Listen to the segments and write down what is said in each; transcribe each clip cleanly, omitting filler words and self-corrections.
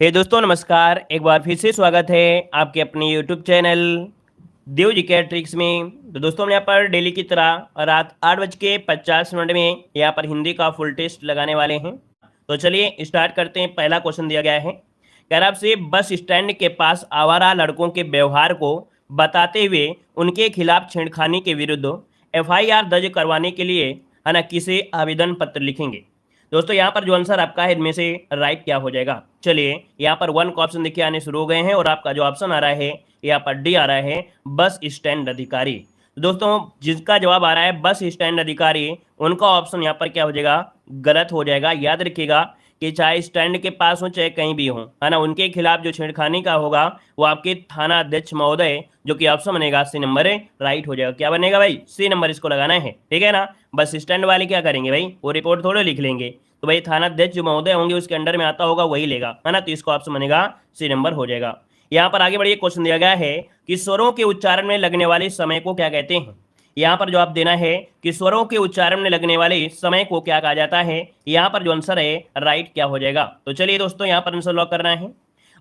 दोस्तों नमस्कार। एक बार फिर से स्वागत है आपके अपने यूट्यूब चैनल देव जी के ट्रिक्स में। तो दोस्तों हम यहाँ पर डेली की तरह रात 8:50 में यहाँ पर हिंदी का फुल टेस्ट लगाने वाले हैं। तो चलिए स्टार्ट करते हैं। पहला क्वेश्चन दिया गया है, कह रहा आपसे बस स्टैंड के पास आवारा लड़कों के व्यवहार को बताते हुए उनके खिलाफ छेड़खानी के विरुद्ध एफआईआर दर्ज करवाने के लिए है ना किसे आवेदन पत्र लिखेंगे। दोस्तों यहाँ पर जो आंसर आपका है इनमें से राइट क्या हो जाएगा। चलिए यहाँ पर वन का ऑप्शन देखिए आने शुरू हो गए हैं और आपका जो ऑप्शन आ रहा है यहाँ पर डी आ रहा है बस स्टैंड अधिकारी। तो दोस्तों जिसका जवाब आ रहा है बस स्टैंड अधिकारी, उनका ऑप्शन यहाँ पर क्या हो जाएगा, गलत हो जाएगा। याद रखिएगा कि चाहे स्टैंड के पास हो चाहे कहीं भी हो, है ना, उनके खिलाफ जो छेड़खानी का होगा वो आपके थाना अध्यक्ष महोदय, जो कि ऑप्शन बनेगा सी नंबर राइट हो जाएगा। क्या बनेगा भाई, सी नंबर इसको लगाना है, ठीक है ना। बस स्टैंड वाले क्या करेंगे भाई, वो रिपोर्ट थोड़े लिख लेंगे, तो भाई थाना अध्यक्ष जो महोदय होंगे उसके अंडर में आता होगा वही लेगा, है ना। तो इसको ऑप्शन बनेगा सी नंबर हो जाएगा। यहाँ पर आगे बढ़िए, क्वेश्चन दिया गया है कि स्वरों के उच्चारण में लगने वाले समय को क्या कहते हैं। यहाँ पर जवाब देना है कि स्वरों के उच्चारण में लगने वाले समय को क्या कहा जाता है। यहाँ पर जो आंसर है राइट क्या हो जाएगा। तो चलिए दोस्तों यहाँ पर आंसर लॉक करना है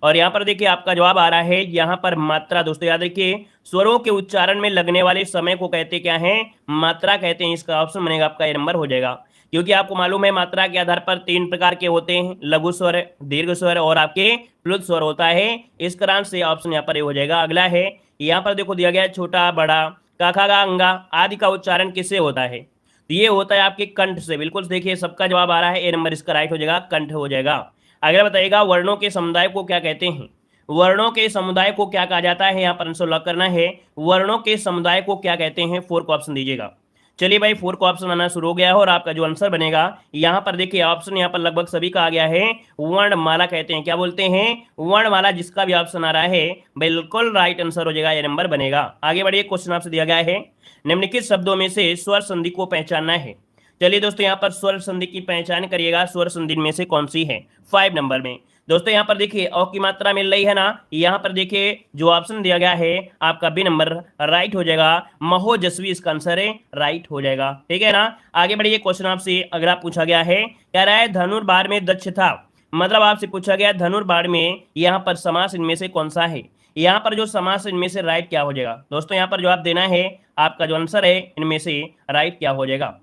और यहाँ पर देखिए आपका जवाब आ रहा है यहाँ पर मात्रा। दोस्तों याद रखिए स्वरों के उच्चारण में लगने वाले समय को कहते क्या है, मात्रा कहते हैं। इसका ऑप्शन बनेगा आपका ए नंबर हो जाएगा, क्योंकि आपको मालूम है मात्रा के आधार पर तीन प्रकार के होते हैं, लघु स्वर, दीर्घ स्वर और आपके प्लुत स्वर होता है। इस कारण से ऑप्शन यहाँ पर ये हो जाएगा। अगला है यहाँ पर देखो दिया गया है छोटा बड़ा काखा गा अंगा आदि का उच्चारण किससे होता है, तो ये होता है आपके कंठ से। बिल्कुल देखिए सबका जवाब आ रहा है ए नंबर, इसका राइट हो जाएगा, कंठ हो जाएगा। अगला बताइएगा वर्णों के समुदाय को क्या कहते हैं। वर्णों के समुदाय को क्या कहा जाता है, यहाँ पर आंसर लॉक करना है। वर्णों के समुदाय को क्या कहते हैं, फोर को ऑप्शन दीजिएगा। चलिए भाई फोर को ऑप्शन आना शुरू हो गया है और आपका जो आंसर बनेगा यहाँ पर देखिए ऑप्शन यहाँ पर लगभग सभी का आ गया है, वर्णमाला कहते हैं। क्या बोलते हैं, वर्णमाला। जिसका भी ऑप्शन आ रहा है बिल्कुल राइट आंसर हो जाएगा, ये नंबर बनेगा। आगे बढ़िए, क्वेश्चन आपसे दिया गया है निम्नलिखित शब्दों में से स्वर संधि को पहचानना है। चलिए दोस्तों यहाँ पर स्वर संधि की पहचान करिएगा। स्वर संधि में से कौन सी है, 5 नंबर में। दोस्तों यहाँ पर देखिए अ की मात्रा मिल रही है ना, यहाँ पर देखिए जो ऑप्शन दिया गया है आपका बी नंबर राइट हो जाएगा, महोजस्वी इसका आंसर है, राइट हो जाएगा, ठीक है ना। आगे बढ़िए, क्वेश्चन आपसे अगला पूछा गया है, कह रहा है धनुर्बाण में दक्ष था। मतलब आपसे पूछा गया धनुर्बाण में यहाँ पर समास इनमें से कौन सा है। यहाँ पर जो समास इनमें से राइट क्या हो जाएगा। दोस्तों यहाँ पर जवाब देना है, आपका जो आंसर है इनमें से राइट क्या हो जाएगा।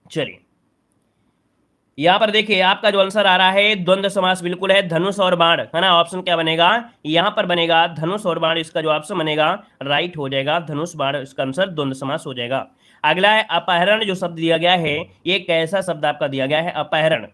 चलिए यहाँ पर देखिए आपका जो आंसर आ रहा है द्वंद्व समास बिल्कुल है, धनुष और बाण, है ना। ऑप्शन क्या बनेगा, यहाँ पर बनेगा धनुष और बाण, इसका जो ऑप्शन बनेगा राइट हो जाएगा, धनुष बाण, इसका आंसर द्वंद्व समास हो जाएगा। अगला है अपहरण। जो शब्द दिया गया है ये कैसा शब्द आपका दिया गया है, अपहरण।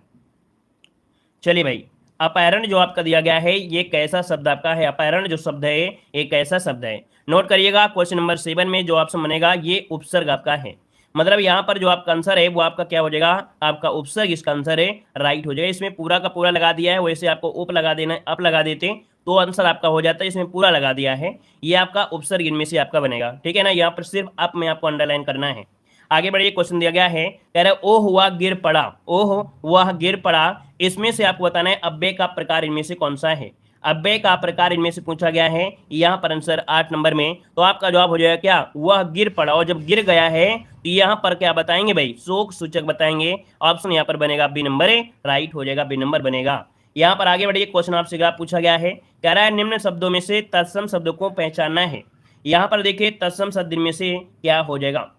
चलिए भाई अपहरण जो आपका दिया गया है ये कैसा शब्द आपका है, अपहरण जो शब्द है ये कैसा शब्द है। नोट करिएगा क्वेश्चन नंबर 7 में जो ऑप्शन बनेगा ये उपसर्ग आपका है। मतलब यहाँ पर जो आपका आंसर है वो आपका क्या हो जाएगा, आपका उपसर्ग इसका आंसर है, राइट हो जाएगा। इसमें पूरा का पूरा लगा दिया है, वैसे आपको उप लगा देना, अप लगा देते तो आंसर आपका हो जाता है। इसमें पूरा लगा दिया है, ये आपका उपसर्ग इनमें से आपका बनेगा, ठीक है ना। यहाँ पर सिर्फ अप में आपको अंडरलाइन करना है। आगे बढ़िए, क्वेश्चन दिया गया है, कह रहा है ओ हुआ गिर पड़ा, ओह वह गिर पड़ा। इसमें से आपको बताना है अव्यय का प्रकार इनमें से कौन सा है। अव्यय का प्रकार इनमें से पूछा गया है, यहाँ पर आंसर 8 नंबर में। तो आपका जवाब हो जाएगा क्या, वह गिर पड़ा। और जब गिर गया है तो यहाँ पर क्या बताएंगे भाई, शोक सूचक बताएंगे। ऑप्शन यहाँ पर बनेगा बी नंबर है, राइट हो जाएगा, बी नंबर बनेगा। यहाँ पर आगे बढ़िए, क्वेश्चन आपसे पूछा गया है, कह रहा है निम्न शब्दों में से तत्सम शब्द को पहचानना है। यहाँ पर देखिए तत्सम शब्द में से क्या हो जाएगा।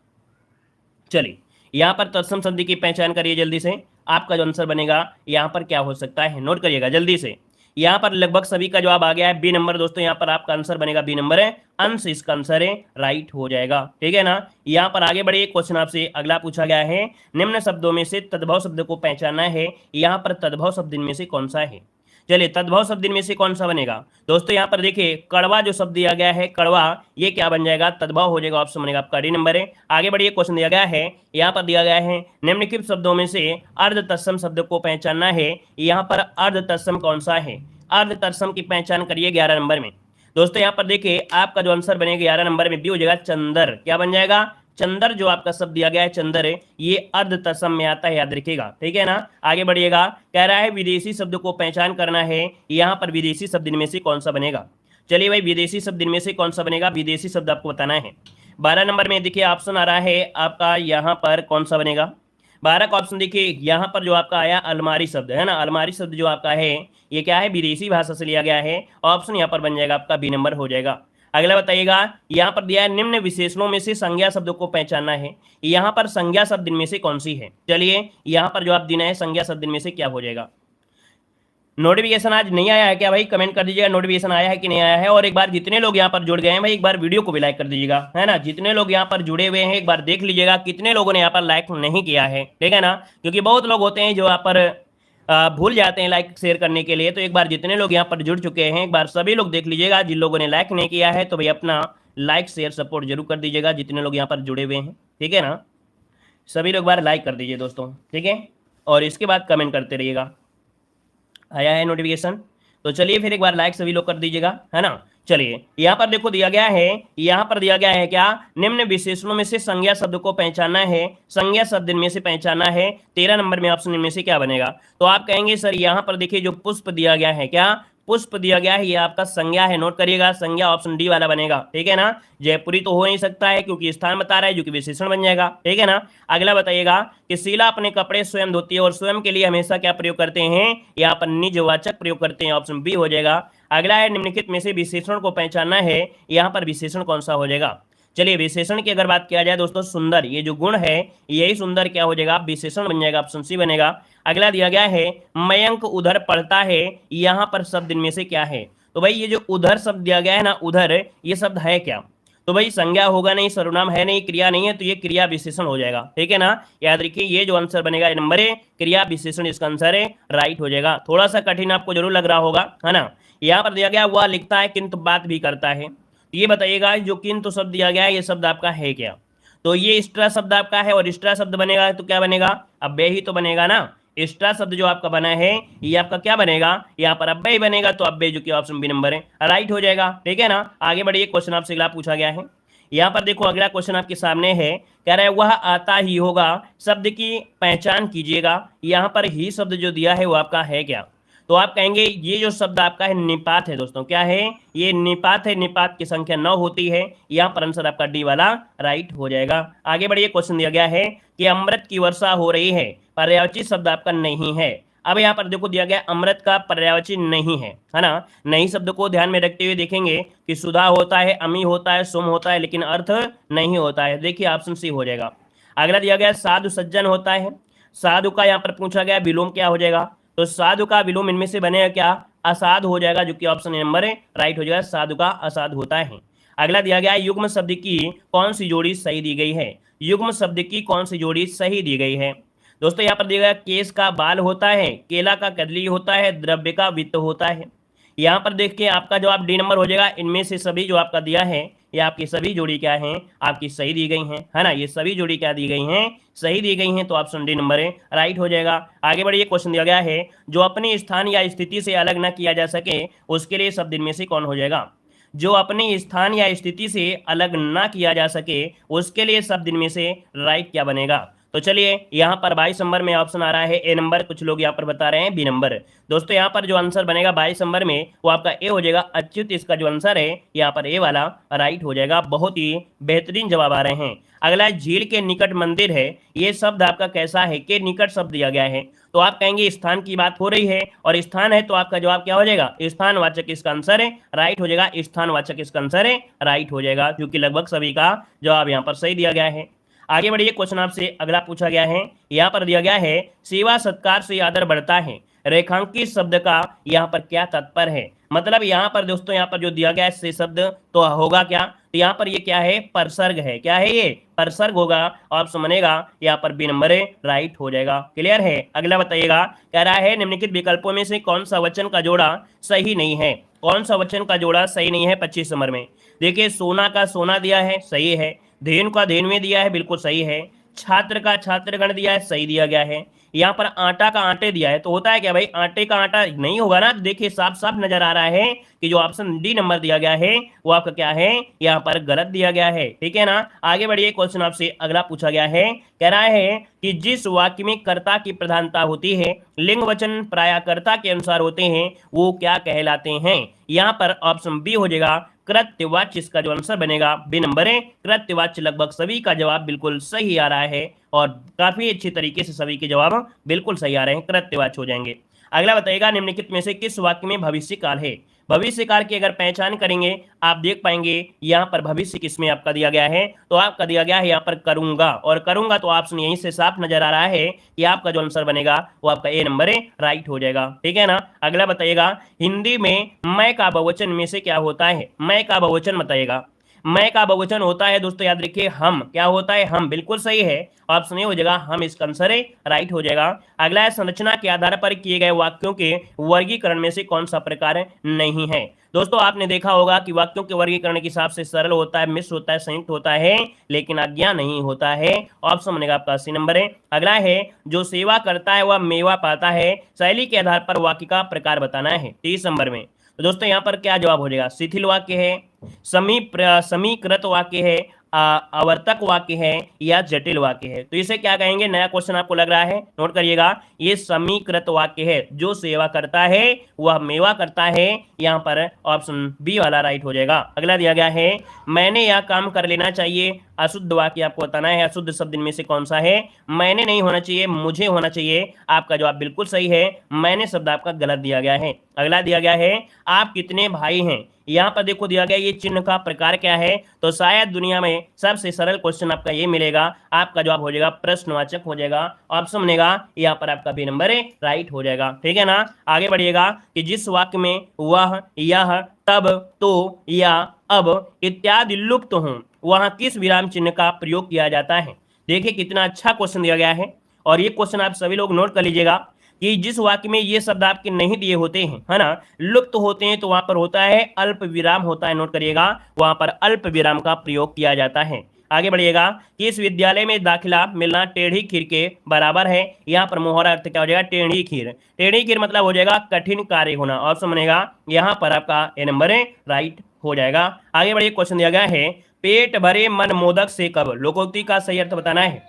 चलिए यहाँ पर तत्सम संधि की पहचान करिए जल्दी से। आपका जो आंसर बनेगा यहाँ पर क्या हो सकता है, नोट करिएगा जल्दी से। यहाँ पर लगभग सभी का जवाब आ गया है बी नंबर। दोस्तों यहाँ पर आपका आंसर बनेगा बी नंबर है, अंश इसका आंसर है, राइट हो जाएगा, ठीक है ना। यहाँ पर आगे बढ़िए, क्वेश्चन आपसे अगला पूछा गया है, निम्न शब्दों में से तद्भव शब्द को पहचानना है। यहाँ पर तद्भव शब्द इनमें से कौन सा है। चलिए तद्भव शब्द इनमें से कौन सा बनेगा। दोस्तों यहाँ पर देखिए कड़वा जो शब्द दिया गया है, कड़वा, ये क्या बन जाएगा, तद्भव हो जाएगा। ऑप्शन बनेगा आपका डी नंबर है। आगे बढ़िए, क्वेश्चन दिया गया है, यहाँ पर दिया गया है निम्नलिखित शब्दों में से अर्ध तत्सम शब्द को पहचानना है। यहाँ पर अर्ध तत्सम कौन सा है, अर्ध तत्सम की पहचान करिए 11 नंबर में। दोस्तों यहाँ पर देखिए आपका जो आंसर बनेगा 11 नंबर में बी हो जाएगा, चंदर। क्या बन जाएगा, चंदर। जो आपका शब्द दिया गया है चंदर है, ये अर्ध तत्सम में आता है, याद रखिएगा, ठीक है ना। आगे बढ़िएगा, कह रहा है विदेशी शब्द को पहचान करना है। यहाँ पर विदेशी शब्द इनमें से कौन सा बनेगा। चलिए भाई विदेशी शब्द इनमें से कौन सा बनेगा, विदेशी शब्द आपको बताना है। 12 नंबर में देखिए ऑप्शन आ रहा है आपका, यहाँ पर कौन सा बनेगा। 12 का ऑप्शन देखिए, यहाँ पर जो आपका आया अलमारी शब्द है ना, अलमारी शब्द जो आपका है ये क्या है, विदेशी भाषा से लिया गया है। ऑप्शन यहाँ पर बन जाएगा आपका बी नंबर हो जाएगा। अगला बताइएगा, यहाँ पर दिया है निम्न विशेषणों में से संज्ञा शब्दों को पहचानना है। यहाँ पर संज्ञा शब्द इनमें से कौन सी है? चलिए यहाँ पर जो आप देना है संज्ञा शब्द इनमें से क्या हो जाएगा। नोटिफिकेशन आज नहीं आया है क्या भाई? कमेंट कर दीजिएगा नोटिफिकेशन आया है कि नहीं आया है। और एक बार जितने लोग यहाँ पर जुड़ गए हैं भाई, एक बार वीडियो को भी लाइक कर दीजिएगा, है ना। जितने लोग यहाँ पर जुड़े हुए हैं एक बार देख लीजिएगा कितने लोगों ने यहाँ पर लाइक नहीं किया है, ठीक है ना। क्योंकि बहुत लोग होते हैं जो यहाँ पर भूल जाते हैं लाइक शेयर करने के लिए। तो एक बार जितने लोग यहाँ पर जुड़ चुके हैं एक बार सभी लोग देख लीजिएगा। जिन लोगों ने लाइक नहीं किया है तो भाई अपना लाइक शेयर सपोर्ट जरूर कर दीजिएगा, जितने लोग यहाँ पर जुड़े हुए हैं, ठीक है ना। सभी लोग बार लाइक कर दीजिए दोस्तों, ठीक है। और इसके बाद कमेंट करते रहिएगा। आया है नोटिफिकेशन? तो चलिए फिर एक बार लाइक सभी लोग कर दीजिएगा, है ना। चलिए यहाँ पर देखो दिया गया है, यहाँ पर दिया गया है क्या, निम्न विशेषणों में से संज्ञा शब्द को पहचानना है। संज्ञा शब्द इनमें से पहचानना है। 13 नंबर में ऑप्शन इनमें से क्या बनेगा? तो आप कहेंगे सर यहाँ पर देखिए जो पुष्प दिया गया है, क्या पुष्प दिया गया है, ये आपका संज्ञा है। नोट करिएगा, संज्ञा ऑप्शन डी वाला बनेगा, ठीक है ना। जयपुरी तो हो नहीं सकता है क्योंकि स्थान बता रहा है, जो कि विशेषण बन जाएगा, ठीक है ना। अगला बताइएगा कि शीला अपने कपड़े स्वयं धोती है और स्वयं के लिए हमेशा क्या प्रयोग करते हैं? यहाँ पर निजवाचक प्रयोग करते हैं। ऑप्शन बी हो जाएगा। अगला है निम्नलिखित में से विशेषण को पहचानना है। यहाँ पर विशेषण कौन सा हो जाएगा? चलिए विशेषण की अगर बात किया जाए दोस्तों, सुंदर, ये जो गुण है यही सुंदर क्या हो जाएगा, विशेषण बन जाएगा। ऑप्शन सी बनेगा। अगला दिया गया है मयंक उधर पढ़ता है, यहाँ पर शब्द इनमें से क्या है? तो भाई ये जो उधर शब्द दिया गया है ना, उधर, ये शब्द है क्या? तो भाई संज्ञा होगा नहीं, सर्वनाम है नहीं, क्रिया नहीं है, तो ये क्रिया विशेषण हो जाएगा, ठीक है ना। याद रखिए ये जो आंसर बनेगा ये नंबर है, क्रिया विशेषण इसका आंसर है, राइट हो जाएगा। थोड़ा सा कठिन आपको जरूर लग रहा होगा, है ना। यहाँ पर दिया गया वह लिखता है किंतु बात भी करता है। ये बताइएगा जो किंतु शब्द दिया गया है ये शब्द आपका है क्या? तो ये स्ट्रा शब्द आपका है, और स्ट्रा शब्द बनेगा तो क्या बनेगा, अव्यय ही तो बनेगा ना। स्ट्रा शब्द जो आपका बना है ये आपका क्या बनेगा, यहाँ पर अव्यय बनेगा, तो अव्यय जो कि ऑप्शन बी नंबर है, राइट हो जाएगा, ठीक है ना। आगे बढ़िए, क्वेश्चन आपसे अगला पूछा गया है। यहाँ पर देखो अगला क्वेश्चन आपके सामने है, कह रहा है वह आता ही होगा शब्द की पहचान कीजिएगा। यहाँ पर ही शब्द जो दिया है वो आपका है क्या? तो आप कहेंगे ये जो शब्द आपका है निपात है दोस्तों, क्या है ये, निपात है। निपात की संख्या 9 होती है। यहाँ पर आंसर आपका डी वाला राइट हो जाएगा। आगे बढ़िए, क्वेश्चन दिया गया है कि अमृत की वर्षा हो रही है, पर्यायवाची शब्द आपका नहीं है। अब यहाँ पर देखो दिया गया अमृत का पर्यायवाची नहीं है ना। नहीं शब्द को ध्यान में रखते हुए देखेंगे कि सुधा होता है, अमी होता है, सुम होता है, लेकिन अर्थ नहीं होता है। देखिए ऑप्शन सी हो जाएगा। अगला दिया गया साधु सज्जन होता है। साधु का यहाँ पर पूछा गया विलोम क्या हो जाएगा? तो साधु का विलोम इनमें से बनेगा क्या, असाध हो जाएगा, जो कि ऑप्शन नंबर है, राइट हो जाएगा। साधु का असाध होता है। अगला दिया गया युग्म शब्द की कौन सी जोड़ी सही दी गई है? युग्म शब्द की कौन सी जोड़ी सही दी गई है? दोस्तों यहाँ पर दिया गया केस का बाल होता है, केला का कदली होता है, द्रव्य का वित्त होता है। यहाँ पर देखिए आपका जवाब डी नंबर हो जाएगा। इनमें से सभी जो आपका दिया है ये आपकी सभी जोड़ी क्या है, आपकी सही दी गई हैं, है ना। ये सभी जोड़ी क्या दी गई हैं, सही दी गई हैं, तो ऑप्शन डी नंबर है, राइट हो जाएगा। आगे बढ़िए, क्वेश्चन दिया गया है जो अपने स्थान या स्थिति से अलग न किया जा सके उसके लिए शब्द इनमें से कौन हो जाएगा? जो अपने स्थान या स्थिति से अलग ना किया जा सके उसके लिए शब्द इनमें से राइट क्या बनेगा? तो चलिए यहाँ पर 22 नंबर में ऑप्शन आ रहा है ए नंबर, कुछ लोग यहाँ पर बता रहे हैं बी नंबर। दोस्तों यहाँ पर जो आंसर बनेगा 22 नंबर में वो आपका ए हो जाएगा। अच्युत इसका जो आंसर है यहाँ पर ए वाला राइट हो जाएगा। बहुत ही बेहतरीन जवाब आ रहे हैं। अगला झील के निकट मंदिर है, ये शब्द आपका कैसा है, के निकट शब्द दिया गया है। तो आप कहेंगे स्थान की बात हो रही है, और स्थान है तो आपका जवाब क्या हो जाएगा, स्थानवाचक इसका आंसर है, राइट हो जाएगा। स्थानवाचक इसका आंसर है, राइट हो जाएगा, क्योंकि लगभग सभी का जवाब यहाँ पर सही दिया गया है। आगे बढ़िए, क्वेश्चन आपसे अगला पूछा गया है। यहाँ पर दिया गया है सेवा सत्कार से आदर बढ़ता है, रेखांकित शब्द का यहाँ पर क्या तात्पर्य है? मतलब यहाँ पर दोस्तों यहाँ पर जो दिया गया है से शब्द तो होगा क्या, तो यहाँ पर ये क्या है, परसर्ग है। क्या है ये, परसर्ग होगा। ऑप्शन बनेगा यहाँ पर बी नंबर है, राइट हो जाएगा। क्लियर है। अगला बताइएगा, कह रहा है निम्नलिखित विकल्पों में से कौन सा वचन का जोड़ा सही नहीं है? कौन सा वचन का जोड़ा सही नहीं है 25 नंबर में? देखिए सोना का सोना दिया है, सही है। धेनु का धेनु में दिया है, बिल्कुल सही है। छात्र का छात्रगण दिया है, सही दिया गया है। यहाँ पर आटा का आटे दिया है, तो होता है क्या भाई, आटे का आटा नहीं होगा ना। देखिए साफ साफ नजर आ रहा है कि जो ऑप्शन डी नंबर दिया गया है वो आपका क्या है, यहाँ पर गलत दिया गया है, ठीक है ना। आगे बढ़िए, क्वेश्चन आपसे अगला पूछा गया है। कह रहा है कि जिस वाक्य में कर्ता की प्रधानता होती है, लिंग वचन प्राय कर्ता के अनुसार होते हैं, वो क्या कहलाते हैं? यहाँ पर ऑप्शन बी हो जाएगा, कृत्यवाच्य इसका जो आंसर बनेगा बी नंबर है कृत्यवाच्य। लगभग सभी का जवाब बिल्कुल सही आ रहा है और काफी अच्छी तरीके से सभी के जवाब बिल्कुल सही आ रहे हैं, कृत्यवाच्य हो जाएंगे। अगला बताइएगा निम्नलिखित में से किस वाक्य में भविष्य काल है। भविष्य काल की अगर पहचान करेंगे आप देख पाएंगे यहाँ पर भविष्य किसमें आपका दिया गया है, तो आपका दिया गया है यहाँ पर करूंगा, और करूंगा तो ऑप्शन यहीं से साफ नजर आ रहा है कि आपका जो आंसर बनेगा वो आपका ए नंबर है, राइट हो जाएगा। ठीक है ना। अगला बताइएगा हिंदी में मैं का बहुवचन में से क्या होता है। मैं का बहुवचन बताइएगा। मैं का बहुवचन होता है दोस्तों, याद रखिए हम। क्या होता है? हम। बिल्कुल सही है, ऑप्शन ए हो जाएगा हम, इसका आंसर है, राइट हो जाएगा। अगला है संरचना के आधार पर किए गए वाक्यों के वर्गीकरण में से कौन सा प्रकार नहीं है। दोस्तों आपने देखा होगा कि वाक्यों के वर्गीकरण के हिसाब से सरल होता है, मिश्र होता है, संयुक्त होता है, लेकिन अज्ञा नहीं होता है। ऑप्शन बनेगा आपका सी नंबर है। अगला है जो सेवा करता है वह मेवा पाता है, शैली के आधार पर वाक्य का प्रकार बताना है 30 नंबर में। तो दोस्तों यहाँ पर क्या जवाब हो जाएगा? शिथिल वाक्य है, समीकृत वाक्य है, आवर्तक वाक्य है, या जटिल वाक्य है। तो इसे क्या कहेंगे? नया क्वेश्चन आपको लग रहा है, नोट करिएगा। ये समीकृत वाक्य है, जो सेवा करता है वह मेवा करता है। यहाँ पर ऑप्शन बी वाला राइट हो जाएगा। अगला दिया गया है मैंने यह काम कर लेना चाहिए, अशुद्ध वाक्य आपको बताना है। अशुद्ध शब्द इनमें से कौन सा है? मैंने नहीं होना चाहिए, मुझे होना चाहिए। आपका जवाब बिल्कुल सही है, मैंने शब्द आपका गलत दिया गया है। अगला दिया गया है आप कितने भाई हैं। यहाँ पर देखो दिया गया ये चिन्ह का प्रकार क्या है, तो शायद दुनिया में सबसे सरल क्वेश्चन आपका ये मिलेगा। आपका जवाब हो जाएगा प्रश्नवाचक हो जाएगा। ऑप्शन बनेगा यहाँ पर आपका बी नंबर है, राइट हो जाएगा। ठीक है ना। आगे बढ़िएगा कि जिस वाक्य में वह, यह, तब, तो, या, अब इत्यादि लुप्त हों वहां किस विराम चिन्ह का प्रयोग किया जाता है। देखिए कितना अच्छा क्वेश्चन दिया गया है, और ये क्वेश्चन आप सभी लोग नोट कर लीजिएगा कि जिस वाक्य में ये शब्द आपके नहीं दिए होते हैं, है ना, लुप्त होते हैं, तो वहां पर होता है अल्प विराम होता है। नोट करिएगा, वहां पर अल्प विराम का प्रयोग किया जाता है। आगे बढ़िएगा कि इस विद्यालय में दाखिला मिलना टेढ़ी खीर के बराबर है। यहाँ पर मोहरा अर्थ क्या हो जाएगा? टेढ़ी खीर। टेढ़ी खीर मतलब हो जाएगा कठिन कार्य होना। ऑप्शन बनेगा यहाँ पर आपका ए नंबर है, राइट हो जाएगा। आगे बढ़िए, क्वेश्चन दिया गया है पेट भरे मन मोदक से कब। लोकोक्ति का सही अर्थ बताना है।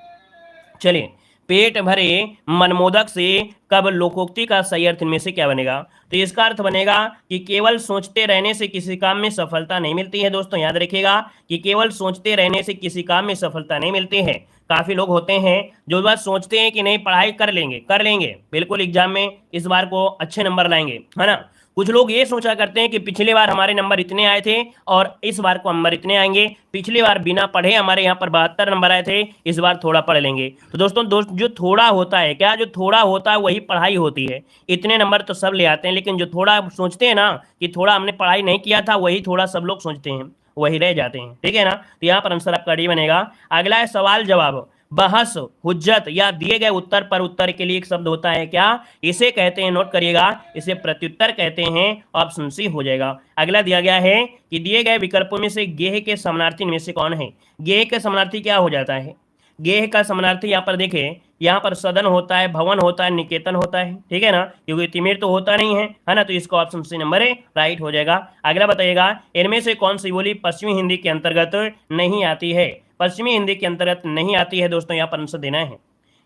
चलिए, पेट भरे मनमोदक से कब, लोकोक्ति का सही अर्थ में से क्या बनेगा? तो इसका अर्थ बनेगा कि केवल सोचते रहने से किसी काम में सफलता नहीं मिलती है। दोस्तों याद रखिएगा कि केवल सोचते रहने से किसी काम में सफलता नहीं मिलती है। काफी लोग होते हैं जो बस सोचते हैं कि नहीं पढ़ाई कर लेंगे, बिल्कुल एग्जाम में इस बार को अच्छे नंबर लाएंगे, है ना। कुछ लोग ये सोचा करते हैं कि पिछले बार हमारे नंबर इतने आए थे और इस बार को नंबर इतने आएंगे, पिछली बार बिना पढ़े हमारे यहाँ पर 72 नंबर आए थे, इस बार थोड़ा पढ़ लेंगे। तो दोस्तों जो थोड़ा होता है, क्या जो थोड़ा होता है वही पढ़ाई होती है। इतने नंबर तो सब ले आते हैं, लेकिन जो थोड़ा सोचते हैं ना कि थोड़ा हमने पढ़ाई नहीं किया था, वही थोड़ा सब लोग सोचते हैं, वही रह जाते हैं। ठीक है ना। तो यहाँ पर आंसर आपका डी बनेगा। अगला है सवाल जवाब, बहस, हुज्जत या दिए गए उत्तर पर उत्तर के लिए एक शब्द होता है, क्या इसे कहते हैं? नोट करिएगा, इसे प्रत्युत्तर कहते हैं। ऑप्शन सी हो जाएगा। अगला दिया गया है कि दिए गए विकल्पों में से गेह के समानार्थी में से कौन है। गेह के समानार्थी क्या हो जाता है? गेह का समानार्थी यहाँ पर देखें, यहाँ पर सदन होता है, भवन होता है, निकेतन होता है। ठीक है ना, क्योंकि तिमिर तो होता नहीं है ना। तो इसका ऑप्शन सी नंबर है, राइट हो जाएगा। अगला बताइएगा इनमें से कौन सी बोली पश्चिमी हिंदी के अंतर्गत नहीं आती है। पश्चिमी हिंदी के अंतर्गत नहीं आती है दोस्तों, यहाँ पर आंसर देना है।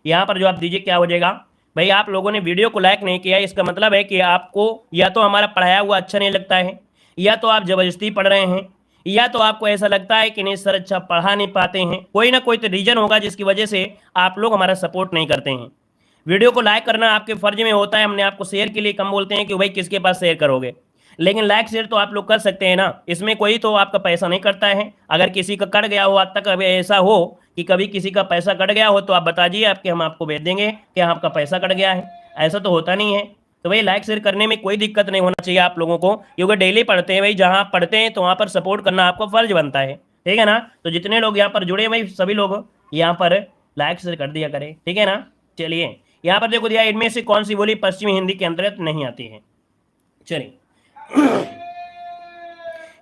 यहाँ पर जो आप दीजिए क्या हो जाएगा? भाई आप लोगों ने वीडियो को लाइक नहीं किया, इसका मतलब है कि आपको या तो हमारा पढ़ाया हुआ अच्छा नहीं लगता है, या तो आप जबरदस्ती पढ़ रहे हैं, या तो आपको ऐसा लगता है कि नहीं सर अच्छा पढ़ा नहीं पाते हैं। कोई ना कोई तो रीजन होगा जिसकी वजह से आप लोग हमारा सपोर्ट नहीं करते हैं। वीडियो को लाइक करना आपके फर्ज में होता है, हमने आपको शेयर के लिए कम बोलते हैं कि भाई किसके पास शेयर करोगे, लेकिन लाइक शेयर तो आप लोग कर सकते हैं ना। इसमें कोई तो आपका पैसा नहीं कटता है। अगर किसी का कट गया हो, आज तक अभी ऐसा हो कि कभी किसी का पैसा कट गया हो, तो आप बता दीजिए, आपके हम आपको भेज देंगे कि आपका पैसा कट गया है। ऐसा तो होता नहीं है। तो भाई लाइक शेयर करने में कोई दिक्कत नहीं होना चाहिए आप लोगों को, क्योंकि डेली पढ़ते हैं भाई, जहाँ पढ़ते हैं तो वहाँ पर सपोर्ट करना आपको फर्ज बनता है। ठीक है ना। तो जितने लोग यहाँ पर जुड़े भाई सभी लोग यहाँ पर लाइक शेयर कर दिया करें। ठीक है ना। चलिए यहाँ पर देखो दिया, इनमें से कौन सी बोली पश्चिमी हिंदी के अंतर्गत नहीं आती है। चलिए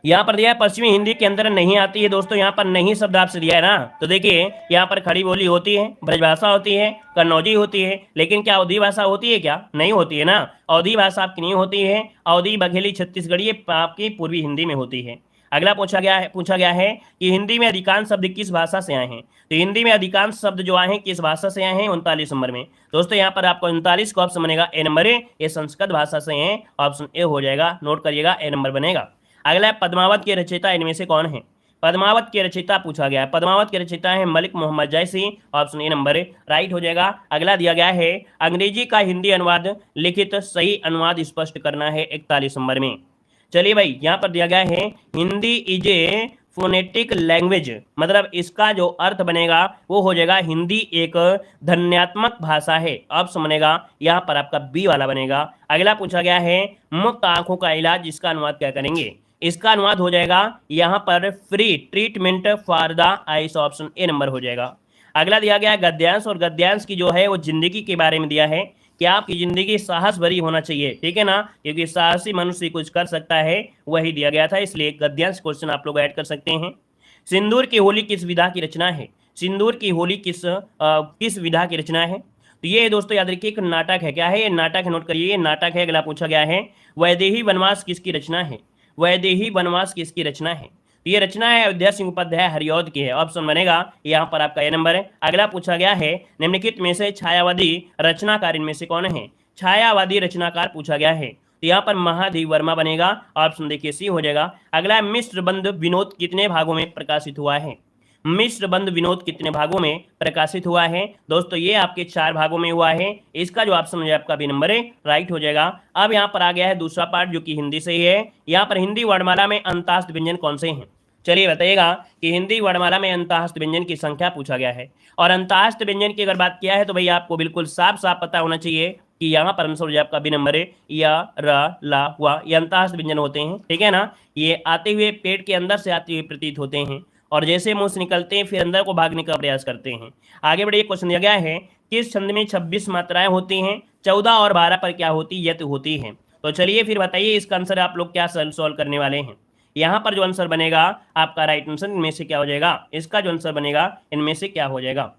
यहाँ पर दिया है पश्चिमी हिंदी के अंदर नहीं आती है। दोस्तों यहाँ पर नहीं शब्द आपसे दिया है ना, तो देखिए यहाँ पर खड़ी बोली होती है, ब्रजभाषा होती है, कन्नौजी होती है, लेकिन क्या अवधी भाषा होती है? क्या नहीं होती है ना। अवधी भाषा आपकी नहीं होती है। अवधी, बघेली, छत्तीसगढ़ी ये आपकी पूर्वी हिंदी में होती है। अगला पूछा गया है कि हिंदी में अधिकांश शब्द किस भाषा से आए हैं। तो हिंदी में अधिकांश शब्द जो आए हैं किस भाषा से आए हैं? 39 नंबर में। दोस्तों यहाँ पर आपको 39 का ऑप्शन बनेगा ए नंबर है, ये संस्कृत भाषा से हैं। ऑप्शन ए हो जाएगा, नोट करिएगा, ए नंबर बनेगा। अगला है पद्मावत के रचयिता इनमें से कौन है? पद्मावत के रचयिता पूछा गया है। पद्मावत के रचयिता है मलिक मोहम्मद जैसी, ऑप्शन ए नंबर राइट हो जाएगा। अगला दिया गया है अंग्रेजी का हिंदी अनुवाद लिखित सही अनुवाद स्पष्ट करना है 41 नंबर में। चलिए भाई, यहाँ पर दिया गया है Hindi is a phonetic language, मतलब इसका जो अर्थ बनेगा वो हो जाएगा हिंदी एक ध्वन्यात्मक भाषा है। ऑप्शन बनेगा यहाँ पर आपका बी वाला बनेगा। अगला पूछा गया है मुक्त आंखों का इलाज, इसका अनुवाद क्या करेंगे? इसका अनुवाद हो जाएगा यहाँ पर free treatment for the ice, option A number हो जाएगा। अगला दिया गया है गद्यांश, और गद्यांश की जो है वो जिंदगी के बारे में दिया है कि आपकी जिंदगी साहस भरी होना चाहिए, ठीक है ना, क्योंकि साहसी मनुष्य कुछ कर सकता है, वही दिया गया था, इसलिए गद्यांश क्वेश्चन आप लोग ऐड कर सकते हैं। सिंदूर की होली किस विधा की रचना है? सिंदूर की होली किस विधा की रचना है? तो ये दोस्तों याद रखिए एक नाटक है। क्या है ये? नाटक है, नोट करिए, ये नाटक है। अगला पूछा गया है वैदेही वनवास किसकी रचना है? वैदेही वनवास किसकी रचना है? तो ये रचना है अयोध्या सिंह उपाध्याय हरिऔध की है। ऑप्शन बनेगा यहाँ पर आपका ए नंबर है। अगला पूछा गया है निम्नलिखित में से छायावादी रचनाकार इनमें से कौन है? छायावादी रचनाकार पूछा गया है, तो यहाँ पर महादेव वर्मा बनेगा। ऑप्शन देखिए सी हो जाएगा। अगला है मिश्र बंध विनोद कितने भागों में प्रकाशित हुआ है? मिश्र बंध विनोद कितने भागों में प्रकाशित हुआ है? दोस्तों ये आपके 4 भागों में हुआ है। इसका जो ऑप्शन है आपका बी नंबर है राइट हो जाएगा। अब यहाँ पर आ गया है दूसरा पार्ट जो कि हिंदी से ही है। यहाँ पर हिंदी वर्णमाला में अंतःस्थ व्यंजन कौन से हैं? चलिए बताइएगा कि हिंदी वर्णमाला में अंतःस्थ व्यंजन की संख्या पूछा गया है। और अंतःस्थ व्यंजन की अगर बात किया है तो भाई आपको बिल्कुल साफ साफ पता होना चाहिए कि यहाँ पर आंसर हो जाए आपका बी नंबर है या र ला हुआ, ये अंतःस्थ व्यंजन होते हैं, ठीक है ना। ये आते हुए पेट के अंदर से आते हुए प्रतीत होते हैं और जैसे मुंह से निकलते हैं फिर अंदर को भागने का प्रयास करते हैं। आगे बढ़िए, क्वेश्चन दिया गया है किस छंद में 26 मात्राएं होती हैं? 14 और 12 पर क्या होती यत होती है? तो चलिए फिर बताइए इसका आंसर आप लोग क्या सॉल्व करने वाले हैं। यहाँ पर जो आंसर बनेगा आपका राइट आंसर इनमें से क्या हो जाएगा? इसका जो आंसर बनेगा इनमें से क्या हो जाएगा?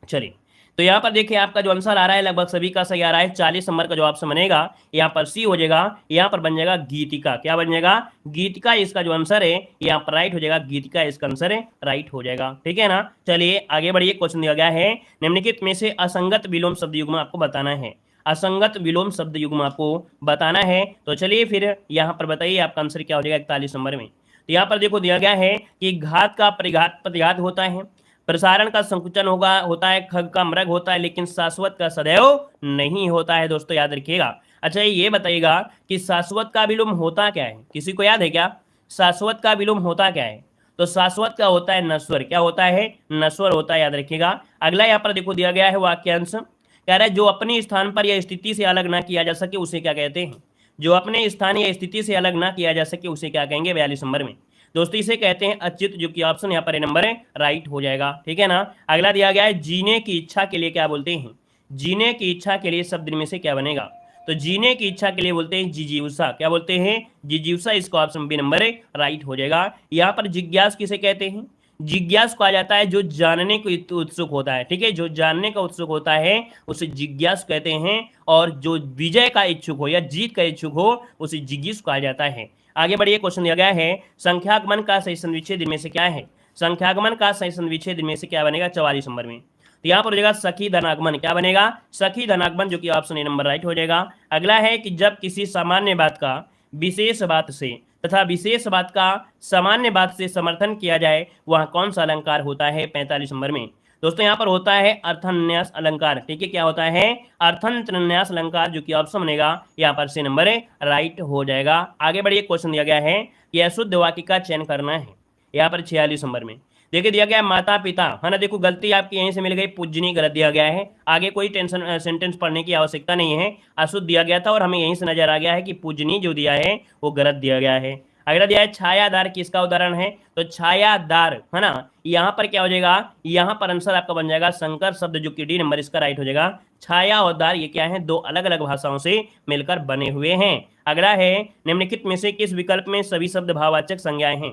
चलिए तो यहाँ पर देखिए आपका जो आंसर आ रहा है लगभग सभी का सही आ रहा है। 40 नंबर का जो ऑप्शन बनेगा यहाँ पर सी हो जाएगा। यहाँ पर बन जाएगा गीतिका। क्या बन जाएगा? गीतिका इसका जो आंसर है यहाँ पर राइट हो जाएगा। गीतिका इसका आंसर है राइट हो जाएगा, ठीक है ना। चलिए आगे बढ़िए, क्वेश्चन दिया गया है निम्नलिखित में से असंगत विलोम शब्द युग्म आपको बताना है। असंगत विलोम शब्द युग्म आपको बताना है। तो चलिए फिर यहाँ पर बताइए आपका आंसर क्या हो जाएगा 41 नंबर में। तो यहाँ पर देखो दिया गया है कि घात का परिघात प्रतिघात होता है, प्रसारण का संकुचन होता है, खग का मृग होता है, लेकिन शाश्वत का सदैव नहीं होता है। दोस्तों याद रखिएगा। अच्छा ये बताइएगा कि शाश्वत का विलोम होता क्या है? किसी को याद है क्या शाश्वत का विलोम होता क्या है? तो शाश्वत का होता है नश्वर। क्या होता है? नश्वर होता है, याद रखिएगा। अगला यहाँ पर देखो दिया गया है वाक्यांश, कह रहा है जो अपने स्थान पर या स्थिति से अलग ना किया जा सके उसे क्या कहते हैं? जो अपने स्थान या स्थिति से अलग ना किया जा सके उसे क्या कहेंगे 42 नंबर में? दोस्तों इसे कहते हैं अच्युत, जो कि ऑप्शन यहाँ पर नंबर है राइट हो जाएगा, ठीक है ना। अगला दिया गया है जीने की इच्छा के लिए क्या बोलते हैं? जीने की इच्छा के लिए शब्द में से क्या बनेगा? तो जीने की इच्छा के लिए बोलते हैं जिजीविषा। क्या बोलते हैं? जिजीविषा, इसका ऑप्शन बी नंबर है राइट हो जाएगा। यहाँ पर जिज्ञास किसे कहते हैं? जिज्ञास कहा जाता है जो जानने को उत्सुक होता है, ठीक है, जो जानने का उत्सुक होता है उसे जिज्ञास कहते हैं, और जो विजय का इच्छुक हो या जीत का इच्छुक हो उसे जिज्ञासु कहा जाता है। आगे बढ़िए, क्वेश्चन दिया गया है संख्यागमन का सही संविच्छेद इनमें से क्या है? संख्यागमन का सही संविच्छेद इनमें से क्या बनेगा 44 नंबर में? तो यहाँ पर हो जाएगा सखी धनागमन। क्या बनेगा? सखी धनागमन, जो कि ऑप्शन ए नंबर राइट हो जाएगा। अगला है कि जब किसी सामान्य बात का विशेष बात से तथा विशेष बात का सामान्य बात से समर्थन किया जाए वह कौन सा अलंकार होता है 45 नंबर में? दोस्तों यहाँ पर होता है अर्थन्यास अलंकार, ठीक है। क्या होता है? अर्थन्यास अलंकार, जो कि ऑप्शन बनेगा यहाँ पर सी नंबर है राइट हो जाएगा। आगे बढ़िए, क्वेश्चन दिया गया है कि अशुद्ध वाक्य का चयन करना है, यहाँ पर 46 नंबर में। देखिए दिया गया है माता पिता, है ना। देखो गलती आपकी यहीं से मिल गई, पूजनी गलत दिया गया है। आगे कोई टेंशन सेंटेंस पढ़ने की आवश्यकता नहीं है, अशुद्ध दिया गया था और हमें यहीं से नजर आ गया है कि पूजनी जो दिया है वो गलत दिया गया है। अगला दिया है छायादार, किसका उदाहरण है? तो छायादार, है ना। यहाँ पर क्या हो जाएगा? यहाँ पर आंसर आपका बन जाएगा संकर शब्द, जो कि डी नंबर इसका राइट हो जाएगा। छाया और दार ये क्या है? दो अलग अलग भाषाओं से मिलकर बने हुए हैं। अगला है निम्नलिखित में से किस विकल्प में सभी शब्द भाववाचक संज्ञाएं हैं?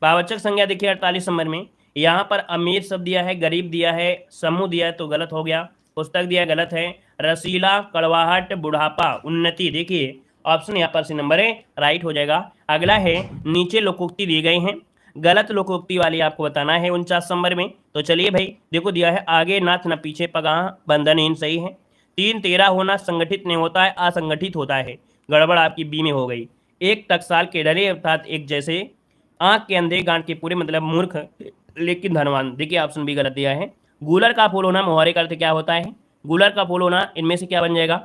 भाववाचक संज्ञा देखिए 48 नंबर में। यहाँ पर अमीर शब्द दिया है, गरीब दिया है, समूह दिया है तो गलत हो गया, पुस्तक दिया गलत है, रसीला, कड़वाहट, बुढ़ापा, उन्नति, देखिए ऑप्शन यहाँ पर सी नंबर है राइट हो जाएगा। अगला है नीचे लोकोक्ति दी गई हैं, गलत लोकोक्ति वाली आपको बताना है 49 नंबर में। तो चलिए भाई देखो दिया है आगे नाथ न पीछे पगाह बंधनहीन, सही है। 3 13 होना संगठित नहीं होता है, असंगठित होता है, गड़बड़ आपकी बी में हो गई। एक टकसाल के डरे अर्थात एक जैसे, आंख के अंधे गांठ के पूरे मतलब मूर्ख लेकिन धनवान। देखिए ऑप्शन बी गलत दिया है। गूलर का फूल होना मोहरे का अर्थ क्या होता है? गूलर का फूल होना, इनमें से क्या बन जाएगा?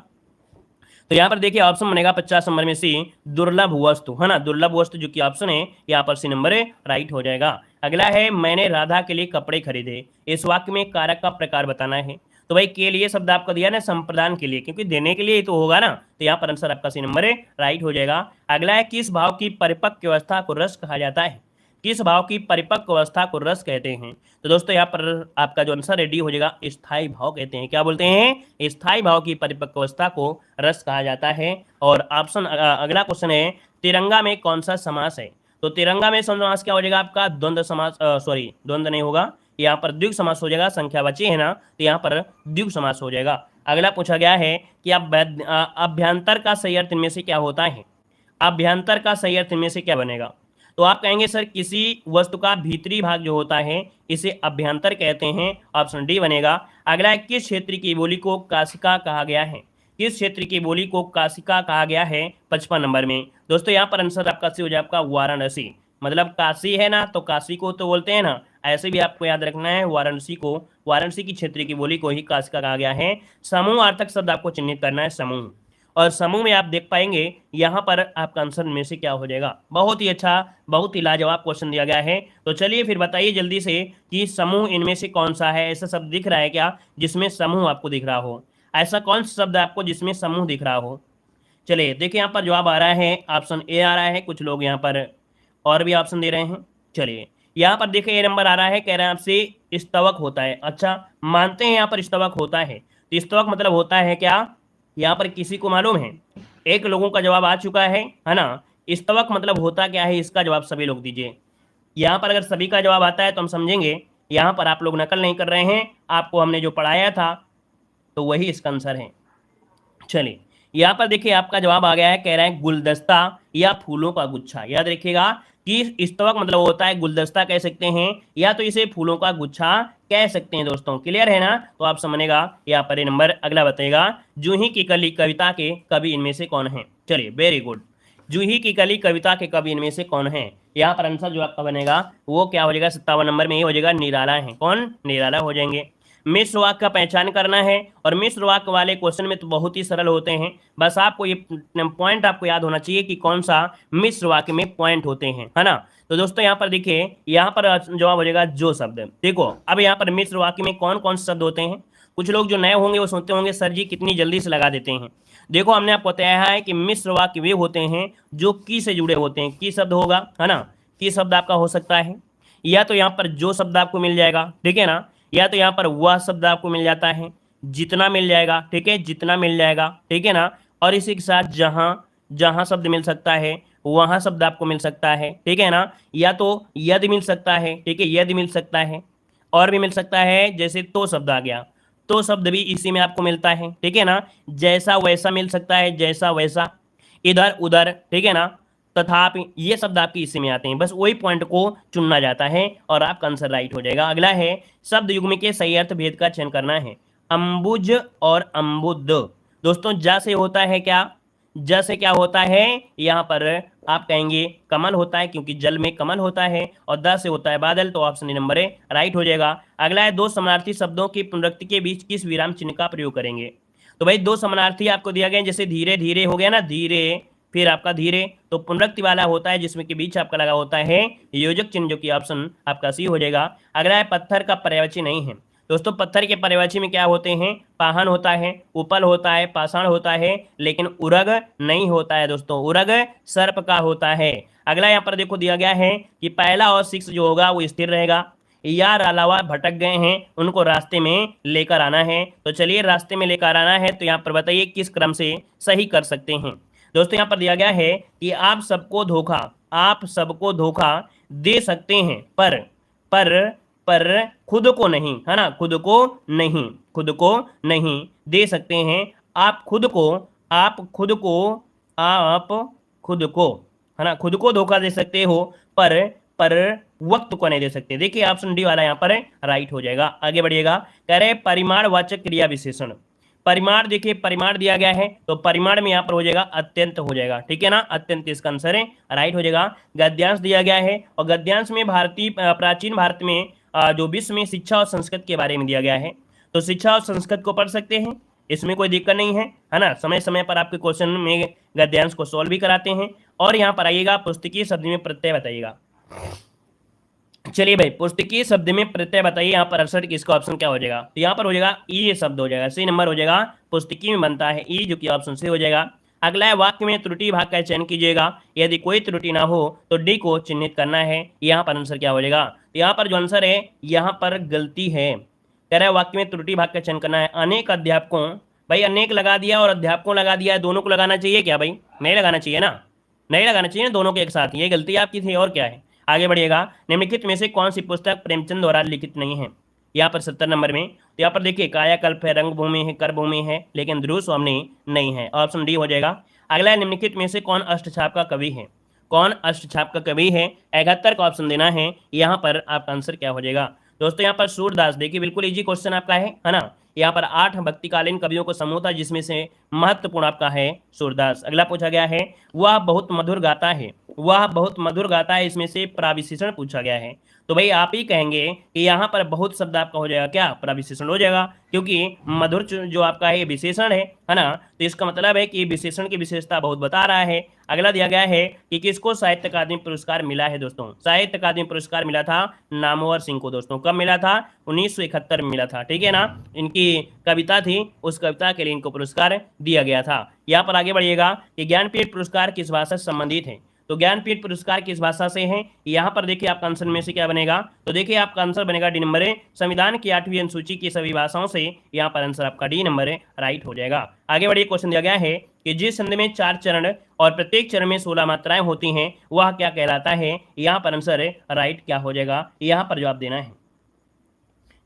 तो यहाँ पर देखिए ऑप्शन बनेगा 50 नंबर में सी दुर्लभ वस्तु, है ना, दुर्लभ वस्तु जो कि ऑप्शन है यहाँ पर सी नंबर राइट हो जाएगा। अगला है मैंने राधा के लिए कपड़े खरीदे, इस वाक्य में कारक का प्रकार बताना है। तो भाई के लिए शब्द आपको दिया ना संप्रदान के लिए, क्योंकि देने के लिए ही तो होगा ना, तो यहाँ पर आंसर आपका सी नंबर राइट हो जाएगा। अगला है किस भाव की परिपक्व अवस्था को रस कहा जाता है? किस भाव की परिपक्व अवस्था को रस कहते हैं? तो दोस्तों यहाँ पर आपका जो आंसर रेडी हो जाएगा स्थायी भाव कहते हैं। क्या बोलते हैं? स्थायी भाव की परिपक्व अवस्था को रस कहा जाता है। और ऑप्शन अगला क्वेश्चन है तिरंगा में कौन सा समास है? तो तिरंगा में समास क्या हो जाएगा आपका? द्वंद्व समास, सॉरी द्वंद्व नहीं होगा, यहाँ पर द्विगु समास हो जाएगा। संख्यावाची है ना, तो यहाँ पर द्विगु समास हो जाएगा। अगला पूछा गया है कि अभ्यंतर का सही अर्थ इनमें से क्या होता है? अभ्यंतर का सही अर्थ इनमें से क्या बनेगा? तो आप कहेंगे सर किसी वस्तु का भीतरी भाग जो होता है इसे अभ्यंतर कहते हैं, ऑप्शन डी बनेगा। अगला है किस क्षेत्र की बोली को काशिका कहा गया है? किस क्षेत्र की बोली को काशिका कहा गया है? 55 नंबर में। दोस्तों यहाँ पर आंसर आपका सी हो जाए आपका वाराणसी, मतलब काशी है ना, तो काशी को तो बोलते हैं ना, ऐसे भी आपको याद रखना है वाराणसी को, वाराणसी की क्षेत्र की बोली को ही काशिका कहा गया है। समूह अर्थक शब्द आपको चिन्हित करना है, समूह। और समूह में आप देख पाएंगे यहाँ पर आपका आंसर में से क्या हो जाएगा। बहुत ही अच्छा, बहुत ही लाजवाब क्वेश्चन दिया गया है। तो चलिए फिर बताइए जल्दी से कि समूह इनमें से कौन सा है? ऐसा शब्द दिख रहा है क्या जिसमें समूह आपको दिख रहा हो? ऐसा कौन सा शब्द आपको जिसमें समूह दिख रहा हो? चलिए देखिए यहाँ पर जवाब आ रहा है, ऑप्शन ए आ रहा है। कुछ लोग यहाँ पर और भी ऑप्शन दे रहे हैं। चलिए यहाँ पर देखिए ए नंबर आ रहा है, कह रहे हैं आपसे स्तवक होता है। अच्छा मानते हैं यहाँ पर स्तवक होता है, तो स्तवक मतलब होता है क्या? यहाँ पर किसी को मालूम है? एक लोगों का जवाब आ चुका है ना। स्तवक मतलब होता क्या है, इसका जवाब सभी लोग दीजिए। यहाँ पर अगर सभी का जवाब आता है तो हम समझेंगे यहाँ पर आप लोग नकल नहीं कर रहे हैं, आपको हमने जो पढ़ाया था तो वही इसका आंसर है। चलिए यहाँ पर देखिए आपका जवाब आ गया है, कह रहा है गुलदस्ता या फूलों का गुच्छा। याद रखिएगा कि स्तवक मतलब होता है गुलदस्ता कह सकते हैं, या तो इसे फूलों का गुच्छा कह सकते हैं। दोस्तों क्लियर है ना? तो आप समझेगा यहाँ पर ये नंबर। अगला बताएगा जूही की कली कविता के कवि इनमें से कौन है? चलिए वेरी गुड, जूही की कली कविता के कवि इनमें से कौन है? यहाँ पर आंसर जो आपका बनेगा वो क्या हो जाएगा? 57 नंबर में ही हो जाएगा, निराला है। कौन? निराला हो जाएंगे। मिश्र वाक्य का पहचान करना है, और मिश्र वाक्य वाले क्वेश्चन में तो बहुत ही सरल होते हैं। बस आपको ये पॉइंट आपको याद होना चाहिए कि कौन सा मिश्र वाक्य में पॉइंट होते हैं, है ना। तो दोस्तों यहाँ पर देखिए, यहाँ पर जवाब हो जाएगा जो शब्द। देखो अब यहाँ पर मिश्र वाक्य में कौन कौन से शब्द होते हैं? कुछ लोग जो नए होंगे वो सोचते होंगे सर जी कितनी जल्दी से लगा देते हैं। देखो हमने आपको बताया है कि मिश्र वाक्य वे होते हैं जो की से जुड़े होते हैं। की शब्द होगा, है ना, की शब्द आपका हो सकता है, या तो यहाँ पर जो शब्द आपको मिल जाएगा, ठीक है ना, या तो यहाँ पर वह शब्द आपको मिल जाता है, जितना मिल जाएगा, ठीक है, जितना मिल जाएगा, ठीक है ना, और इसी के साथ जहां जहां शब्द मिल सकता है वहां शब्द आपको मिल सकता है, ठीक है ना, या तो यदि मिल सकता है, ठीक है, यदि मिल सकता है, और भी मिल सकता है, जैसे तो शब्द आ गया, तो शब्द भी इसी में आपको मिलता है, ठीक है ना, जैसा वैसा मिल सकता है, जैसा वैसा, इधर उधर, ठीक है ना, तथापि ये शब्द आपके इसी में आते हैं। बस वही पॉइंट को चुनना जाता है और आपका आंसर राइट हो जाएगा। अगला है शब्द युग्म के सही अर्थ भेद का चयन करना है। अंबुज और अंबुद। दोस्तों ज से होता है क्या? ज से क्या होता है? यहाँ पर आप कहेंगे कमल होता है, क्योंकि जल में कमल होता है, और द से होता है बादल, तो ऑप्शन नंबर ए राइट हो जाएगा। अगला है दो समानार्थी शब्दों की पुनरुक्ति के बीच किस विराम चिन्ह का प्रयोग करेंगे? तो भाई दो समानार्थी आपको दिया गया, जैसे धीरे धीरे हो गया ना, धीरे, फिर आपका धीरे, तो पुनरुक्ति वाला होता है जिसमें के बीच आपका लगा होता है योजक चिन्ह, जो कि ऑप्शन आपका सी हो जाएगा। अगला है पत्थर का पर्यायवाची नहीं है। दोस्तों पत्थर के पर्यायवाची में क्या होते हैं? पाहन होता है, उपल होता है, पाषाण होता है, लेकिन उरग नहीं होता है। दोस्तों उरग सर्प का होता है। अगला यहाँ पर देखो दिया गया है कि पहला और 6 जो होगा वो स्थिर रहेगा, यार अलावा भटक गए हैं उनको रास्ते में लेकर आना है। तो चलिए रास्ते में लेकर आना है, तो यहाँ पर बताइए किस क्रम से सही कर सकते हैं। दोस्तों यहाँ पर दिया गया है कि आप सबको धोखा दे सकते हैं, पर खुद को नहीं, है ना, खुद को नहीं दे सकते हैं। आप खुद को, है ना, खुद को धोखा दे सकते हो, पर वक्त को नहीं दे सकते। देखिए ऑप्शन डी वाला यहाँ पर राइट हो जाएगा। आगे बढ़िएगा, कह रहे परिमाणवाचक क्रिया विशेषण। परिमाण देखिए, परिमाण दिया गया है तो परिमाण में यहाँ पर हो जाएगा अत्यंत हो जाएगा, ठीक है ना, अत्यंत इसका आंसर है, राइट हो जाएगा। गद्यांश दिया गया है और गद्यांश में भारतीय प्राचीन भारत में जो विश्व में शिक्षा और संस्कृत के बारे में दिया गया है, तो शिक्षा और संस्कृत को पढ़ सकते हैं, इसमें कोई दिक्कत नहीं है ना। समय समय पर आपके क्वेश्चन में गद्यांश को सॉल्व भी कराते हैं। और यहाँ पर आइएगा पुस्तकीय शब्द में प्रत्यय बताइएगा। चलिए भाई, पुस्तकीय शब्द में प्रत्यय बताइए, यहाँ पर 68 किसका ऑप्शन क्या हो जाएगा, तो यहाँ पर हो जाएगा ई, ये शब्द हो जाएगा, सी नंबर हो जाएगा, पुस्तकीय में बनता है ई, जो कि ऑप्शन सी हो जाएगा। अगला है वाक्य में त्रुटि भाग का चयन कीजिएगा, यदि कोई त्रुटि ना हो तो डी को चिन्हित करना है, यहाँ पर आंसर क्या हो जाएगा, तो यहाँ पर जो आंसर है यहाँ पर गलती है, कह रहा है वाक्य में त्रुटि भाग का चयन करना है। अनेक अध्यापकों, भाई अनेक लगा दिया और अध्यापकों लगा दिया, दोनों को लगाना चाहिए क्या भाई, नहीं लगाना चाहिए ना, नहीं लगाना चाहिए ना, दोनों के एक साथ, ये गलती आपकी थी और क्या है। आगे बढ़िएगा, निम्नलिखित में से कौन सी पुस्तक प्रेमचंद द्वारा लिखित नहीं है, यहाँ पर 70 नंबर में, तो यहाँ पर देखिए कायाकल्प है, रंगभूमि है, करभूमि है, लेकिन ध्रुव स्वामी नहीं है, ऑप्शन डी हो जाएगा। अगला है निम्नलिखित में से कौन अष्टछाप का कवि है, कौन अष्टछाप का कवि है, 71 का ऑप्शन देना है, यहाँ पर आपका आंसर क्या हो जाएगा दोस्तों, यहाँ पर सूरदास, देखिए बिल्कुल इजी क्वेश्चन आपका है ना। यहाँ पर 8 भक्तिकालीन कवियों को समूह था, जिसमें से महत्वपूर्ण आपका है सूरदास। अगला पूछा गया है वह बहुत मधुर गाता है, वह बहुत मधुर गाता है, इसमें से प्रविशेषण पूछा गया है, तो भाई आप ही कहेंगे कि यहाँ पर बहुत शब्द आपका हो जाएगा क्या, प्रविशेषण हो जाएगा, क्योंकि मधुर जो आपका है विशेषण है ना, तो इसका मतलब है कि विशेषण की विशेषता बहुत बता रहा है। अगला दिया गया है कि किसको साहित्य अकादमी पुरस्कार मिला है दोस्तों, साहित्य अकादमी पुरस्कार मिला था नामवर सिंह को दोस्तों, कब मिला था, 1971 में मिला था, ठीक है ना। इनकी कविता थी, उस कविता के लिए इनको पुरस्कार दिया गया था। यहाँ पर आगे बढ़िएगा कि ज्ञानपीठ पुरस्कार किस भाषा से संबंधित है, तो ज्ञानपीठ पुरस्कार किस भाषा से है, यहाँ पर देखिए आपका आंसर में से क्या बनेगा, तो देखिए आपका आंसर बनेगा डी नंबर है, संविधान की 8वीं अनुसूची की सभी भाषाओं से, यहाँ पर आंसर आपका डी नंबर है, राइट हो जाएगा। आगे बढ़िए, क्वेश्चन दिया गया है कि जिस छंद में 4 चरण और प्रत्येक चरण में 16 मात्राएं होती हैं वह क्या कहलाता है, यहाँ पर आंसर है राइट क्या हो जाएगा, यहाँ पर जवाब देना है।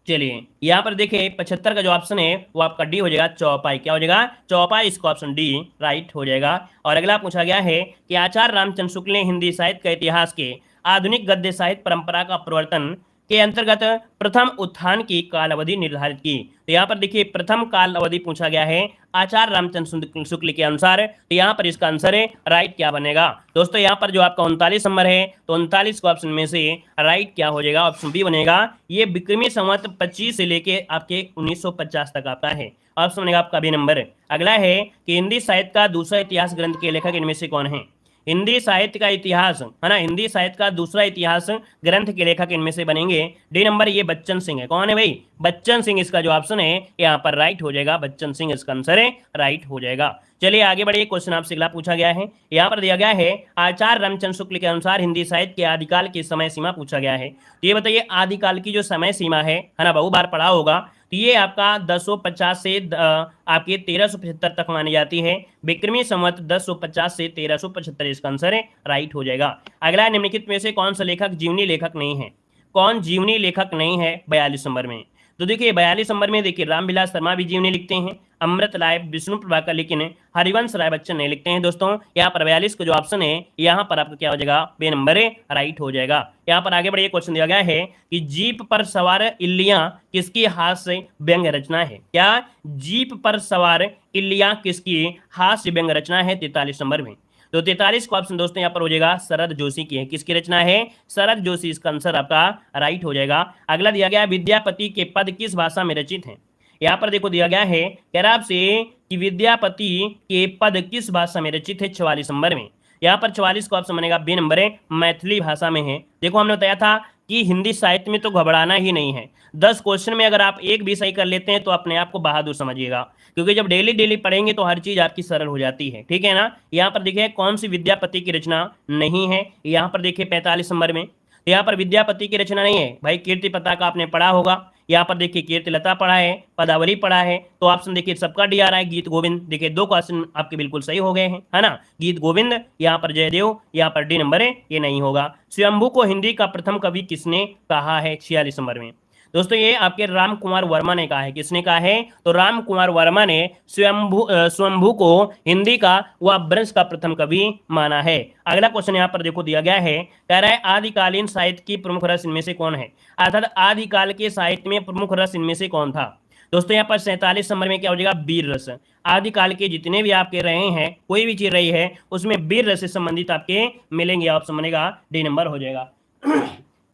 चलिए यहाँ पर देखिए 75 का जो ऑप्शन है वो आपका डी हो जाएगा, चौपाई, क्या हो जाएगा, चौपाई, इसका ऑप्शन डी राइट हो जाएगा। और अगला पूछा गया है कि आचार्य रामचंद्र शुक्ल ने हिंदी साहित्य के इतिहास के आधुनिक गद्य साहित्य परंपरा का प्रवर्तन के अंतर्गत प्रथम उत्थान की काल अवधि निर्धारित की, तो यहाँ पर देखिए प्रथम काल अवधि पूछा गया है आचार्य रामचंद्र शुक्ल के अनुसार, तो यहाँ पर इसका आंसर है राइट क्या बनेगा दोस्तों, यहाँ पर जो आपका 39 नंबर है, तो 39 का ऑप्शन में से राइट क्या हो जाएगा, ऑप्शन बी बनेगा, ये विक्रमी संवत 25 से लेके आपके 1950 तक आता है, ऑप्शन बनेगा आपका बी नंबर। अगला है कि हिंदी साहित्य का दूसरा इतिहास ग्रंथ के लेखक इनमें से कौन है, हिंदी साहित्य का इतिहास है ना, हिंदी साहित्य का दूसरा इतिहास ग्रंथ के लेखक इनमें से बनेंगे, डी नंबर, ये बच्चन सिंह है, कौन है भाई, बच्चन सिंह, इसका जो ऑप्शन है यहाँ पर राइट हो जाएगा, बच्चन सिंह इसका आंसर है, राइट हो जाएगा। चलिए आगे बढ़िए, क्वेश्चन आपसे अगला पूछा गया है, यहाँ पर दिया गया है आचार्य रामचंद्र शुक्ल के अनुसार हिंदी साहित्य के आदिकाल की समय सीमा पूछा गया है, तो ये बताइए आदिकाल की जो समय सीमा है ना, बहु बार पढ़ा होगा, तो ये आपका 1050 से आपके 1375 तक मानी जाती है, विक्रमी संवत 1050 से 1375 इसका आंसर है, राइट हो जाएगा। अगला निम्नलिखित में से कौन सा लेखक जीवनी लेखक नहीं है, कौन जीवनी लेखक नहीं है 42 नंबर में, तो देखिए 42 नंबर में देखिए रामविलास शर्मा भी जीवनी लिखते हैं, अमृत राय, विष्णु प्रभाकर, लेकिन हरिवंश राय बच्चन नहीं लिखते हैं दोस्तों। यहाँ पर 42 का जो ऑप्शन है यहाँ पर आपका क्या हो जाएगा, बे नंबर है, राइट हो जाएगा। यहाँ पर आगे बढ़िए, क्वेश्चन दिया गया है कि जीप पर सवार इल्लियां किसकी हास्य व्यंग रचना है, क्या जीप पर सवार इल्लियां किसकी हास्य व्यंग रचना है 43 नंबर में, तो 43 का ऑप्शन दोस्तों यहाँ पर हो जाएगा शरद जोशी की है, किसकी रचना है, शरद जोशी, इसका आंसर आपका राइट हो जाएगा। अगला दिया गया विद्यापति के पद किस भाषा में रचित है, यहाँ पर देखो दिया गया है कह रहा आपसे कि विद्यापति के पद किस भाषा में रचित है 44 नंबर में, यहाँ पर 44 का ऑप्शन बनेगा बी नंबर है, मैथिली भाषा में है। देखो हमने बताया था कि हिंदी साहित्य में तो घबराना ही नहीं है, 10 क्वेश्चन में अगर आप एक भी सही कर लेते हैं तो अपने आप को बहादुर समझिएगा, क्योंकि जब डेली डेली पढ़ेंगे तो हर चीज आपकी सरल हो जाती है, ठीक है ना। यहाँ पर देखिए कौन सी विद्यापति की रचना नहीं है, यहाँ पर देखिए 45 नंबर में, तो यहाँ पर विद्यापति की रचना नहीं है भाई, कीर्ति पताका आपने पढ़ा होगा, यहाँ पर देखिए कीर्ति लता पढ़ा है, पदावली पढ़ा है, तो ऑप्शन देखिए सबका डी आ रहा है, गीत गोविंद, देखिए 2 क्वेश्चन आपके बिल्कुल सही हो गए हैं, है ना, गीत गोविंद, यहाँ पर जयदेव, यहाँ पर डी नंबर है, ये नहीं होगा। स्वयंभू को हिंदी का प्रथम कवि किसने कहा है 46 नंबर में, दोस्तों ये आपके राम कुमार वर्मा ने कहा है, किसने कहा है, तो राम कुमार वर्मा ने स्वयंभू को हिंदी का व वंश का प्रथम कवि माना है। अगला क्वेश्चन यहाँ पर देखो दिया गया है, कह रहा है आदिकालीन साहित्य की प्रमुख रस इनमें से कौन है, अर्थात आदिकाल के साहित्य में प्रमुख रस इनमें से कौन था, दोस्तों यहाँ पर 47 नंबर में क्या हो जाएगा, वीर रस। आदिकाल के जितने भी आपके रहे हैं, कोई भी चीज रही है उसमें वीर रस से संबंधित आपके मिलेंगे, ऑप्शन बनेगा डी नंबर हो जाएगा।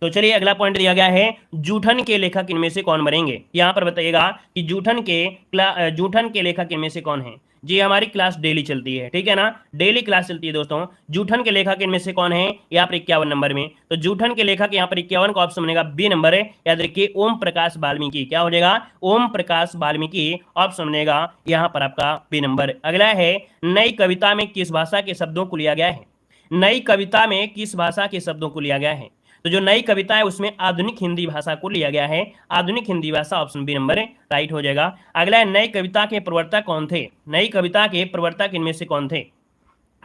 तो चलिए अगला पॉइंट दिया गया है, जूठन के लेखक इनमें से कौन बनेंगे। यहाँ पर बताइएगा कि जूठन के लेखक इनमें से कौन है। जी हमारी क्लास डेली चलती है, ठीक है ना, डेली क्लास चलती है दोस्तों। जूठन के लेखक इनमें से कौन है, यहाँ पर 51 नंबर में। तो जूठन के लेखक यहाँ पर 51 का ऑप्शन बनेगा बी नंबर है। याद रखिए ओम प्रकाश वाल्मीकि, क्या हो जाएगा, ओम प्रकाश वाल्मीकि ऑप्शन बनेगा यहाँ पर आपका बी नंबर। अगला है, नई कविता में किस भाषा के शब्दों को लिया गया है। नई कविता में किस भाषा के शब्दों को लिया गया है। तो जो नई कविता है उसमें आधुनिक हिंदी भाषा को लिया गया है, आधुनिक हिंदी भाषा, ऑप्शन बी नंबर राइट हो जाएगा। अगला है, नई कविता के प्रवर्तक कौन थे। नई कविता के प्रवर्तक इनमें से कौन थे।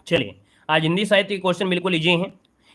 चलिए आज हिंदी साहित्य के क्वेश्चन बिल्कुल इजी हैं।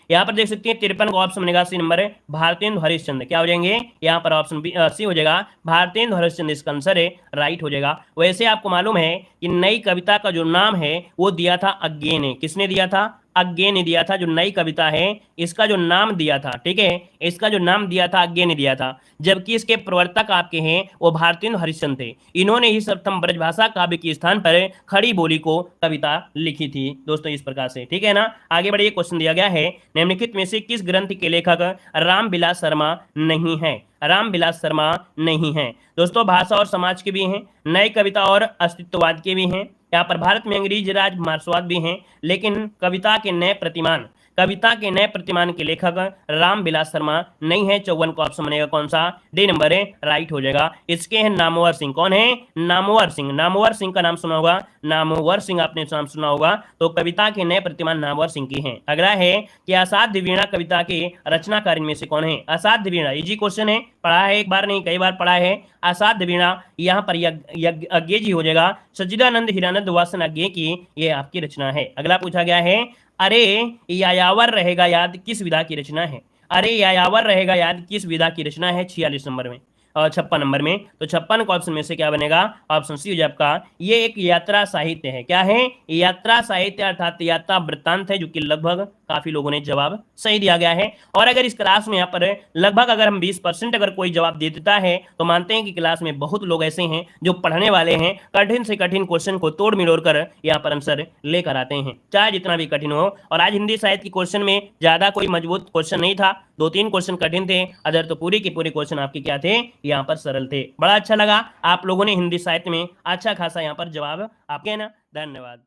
यहाँ पर देख सकते हैं 53 का ऑप्शन बनेगा सी नंबर है, भारतेंदु हरिश्चंद्र, क्या हो जाएंगे यहाँ पर ऑप्शन सी हो जाएगा, भारतेंदु हरिश्चंद्र इसका आंसर है, राइट हो जाएगा। वैसे आपको मालूम है कि नई कविता का जो नाम है वो दिया था अज्ञे ने, किसने दिया था, अज्ञे ने दिया था। जो नई कविता है इसका जो नाम दिया था, ठीक है, इसका जो नाम दिया था अज्ञे ने दिया था, जबकि इसके प्रवर्तक आपके हैं वो भारतेंदु हरिश्चंद्र थे। इन्होंने ही सर्वप्रथम ब्रजभाषा काव्य के स्थान पर खड़ी बोली को कविता लिखी थी दोस्तों, इस प्रकार से, ठीक है ना। आगे बढ़िए, क्वेश्चन दिया गया है, निम्नलिखित में से किस ग्रंथ के लेखक रामविलास शर्मा नहीं है। रामविलास शर्मा नहीं है दोस्तों, भाषा और समाज के भी हैं, नई कविता और अस्तित्ववाद के भी हैं, यहाँ पर भारत में अंग्रेज राज मार्क्सवाद भी हैं, लेकिन कविता के नए प्रतिमान के लेखक रामविलास शर्मा नहीं है। 54 का ऑप्शन बनेगा कौन सा, डी नंबर है, राइट हो जाएगा। इसके हैं नामवर सिंह, कौन है, नामवर सिंह। नामवर सिंह का नाम सुना होगा, नामवर सिंह आपने नाम सुना होगा। तो कविता के नए प्रतिमान नामवर सिंह की हैं। अगला है कि असाध्य वीणा कविता के रचनाकार इनमें से कौन है। असाध्य वीणा इजी क्वेश्चन है, पढ़ा है एक बार नहीं कई बार पढ़ा है। असाध्य वीणा यहाँ पर अज्ञे जी हो जाएगा, सच्चिदानंद हीरानंद वासन अज्ञे की ये आपकी रचना है। अगला पूछा गया है, अरे यायावर रहेगा याद किस विधा की रचना है। अरे यायावर रहेगा याद किस विधा की रचना है, 46 नंबर में और 56 नंबर में। तो 56 का ऑप्शन में से क्या बनेगा, ऑप्शन सी हो जाए आपका, ये एक यात्रा साहित्य है। क्या है, यात्रा साहित्य अर्थात यात्रा वृत्तांत है, जो कि लगभग काफी लोगों ने जवाब सही दिया गया है। और अगर इस क्लास में यहाँ पर लगभग अगर हम 20% अगर कोई जवाब दे देता है तो मानते हैं कि क्लास में बहुत लोग ऐसे हैं जो पढ़ने वाले हैं, कठिन से कठिन क्वेश्चन को तोड़ मिलोड़ कर यहाँ पर आंसर लेकर आते हैं, चाहे जितना भी कठिन हो। और आज हिंदी साहित्य के क्वेश्चन में ज्यादा कोई मजबूत क्वेश्चन नहीं था, 2-3 क्वेश्चन कठिन थे, अदर तो पूरी की पूरी क्वेश्चन आपके क्या थे, यहाँ पर सरल थे। बड़ा अच्छा लगा, आप लोगों ने हिंदी साहित्य में अच्छा खासा यहाँ पर जवाब आपके ना, धन्यवाद।